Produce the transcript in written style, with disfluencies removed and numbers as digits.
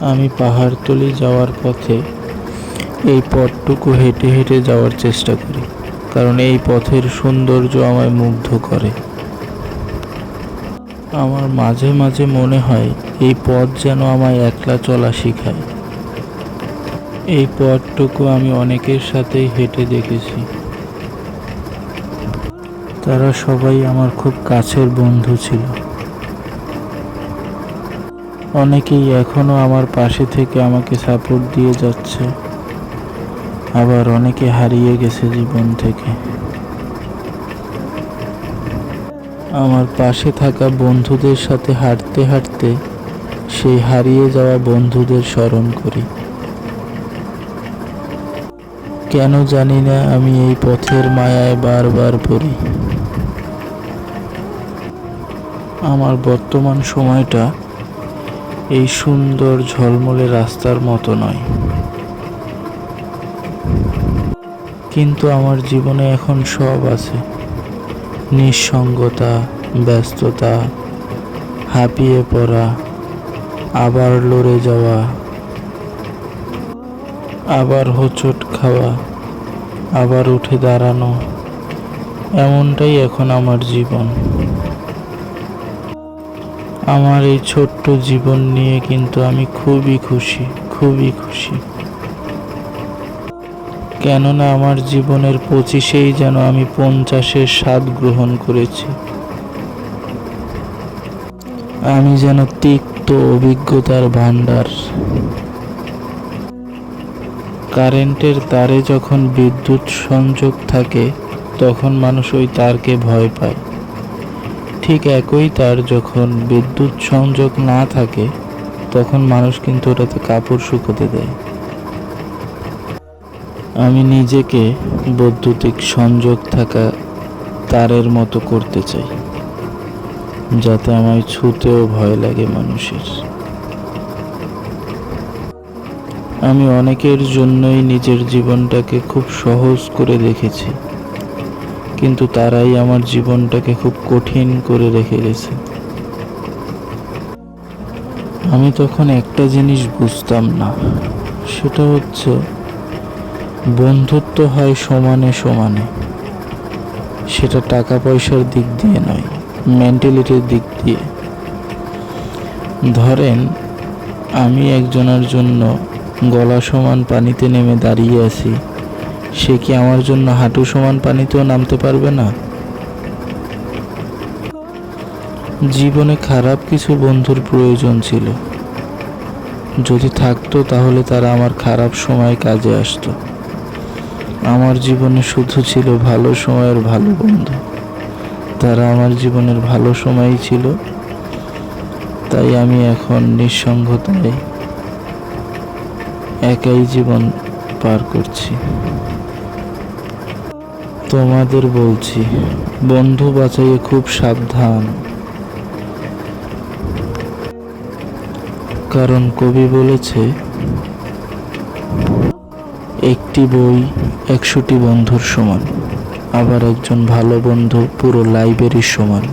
আমি পাহাড়তলি যাওয়ার পথে এই পথটুকু হেঁটে হেঁটে যাওয়ার চেষ্টা করি, কারণ এই পথের সৌন্দর্য আমায় মুগ্ধ করে। আমার মাঝে মাঝে মনে হয় এই পথ যেন আমায় একলা চলা শেখায়। এই পথটুকু আমি অনেকের সাথেই হেঁটে দেখেছি, তারা সবাই আমার খুব কাছের বন্ধু ছিল। অনেকেই এখনো আমার পাশে থেকে আমাকে সাপোর্ট দিয়ে যাচ্ছে, আবার অনেকে হারিয়ে গেছে জীবন থেকে। আমার পাশে থাকা বন্ধুদের সাথে হাঁটতে হাঁটতে সেই হারিয়ে যাওয়া বন্ধুদের স্মরণ করি। কেন জানি না আমি এই পথের মায়ায় বারবার পড়ি। আমার বর্তমান সময়টা এই সুন্দর ঝলমলে রাস্তার মতো নয়, কিন্তু আমার জীবনে এখন সব আছে। নিঃসঙ্গতা, ব্যস্ততা, হাঁপিয়ে পড়া, আবার লড়ে যাওয়া, আবার হোঁচট খাওয়া, আবার উঠে দাঁড়ানো, এমনটাই এখন আমার জীবন। আমার এই ছোট্ট জীবন নিয়ে কিন্তু আমি খুবই খুশি, খুবই খুশি। কেননা আমার জীবনের 25-এই যেন আমি 50-এর স্বাদ গ্রহণ করেছি। আমি যেন তিক্ত অভিজ্ঞতার ভাণ্ডার। কারেন্টের তারে যখন বিদ্যুৎ সংযোগ থাকে তখন মানুষ ওই তারকে ভয় পায়। ঠিক একই তার যখন বিদ্যুৎ সংযোগ না থাকে তখন মানুষ কিন্তু ওটাতে কাপড় শুকোতে দেয়। আমি নিজেকে বৈদ্যুতিক সংযোগ থাকা তারের মতো করতে চাই, যাতে আমায় ছুঁতেও ভয় লাগে মানুষের। আমি অনেকের জন্যই নিজের জীবনটাকে খুব সহজ করে দেখেছি, কিন্তু তারাই আমার জীবনটাকে খুব কঠিন করে রেখে গেছে। আমি তখন একটা জিনিস বুঝতাম না, সেটা হচ্ছে বন্ধুত্ব হয় সমানে সমানে। সেটা টাকা পয়সার দিক দিয়ে নয়, মেন্টালিটির দিক দিয়ে। ধরেন আমি একজনের জন্য গলা সমান পানিতে নেমে দাঁড়িয়ে আছি, সে কি আমার জন্য হাঁটু সমান পানিতেও নামতে পারবে না? জীবনে খারাপ কিছু বন্ধুর প্রয়োজন ছিল, যদি থাকতো তাহলে তারা আমার খারাপ সময় কাজে আসতো। আমার জীবনে শুধু ছিল ভালো সময়ের ভালো বন্ধু, তারা আমার জীবনের ভালো সময়ই ছিল। তাই আমি এখন নিঃসঙ্গতায় একাই জীবন পার করছি। তোমাদের বলছি, বন্ধু বাছাইয়ে খুব সাবধান, কারণ কবি বলেছে একটি বই 100টি বন্ধুর সমান, আবার একজন ভালো বন্ধু পুরো লাইব্রেরির সমান।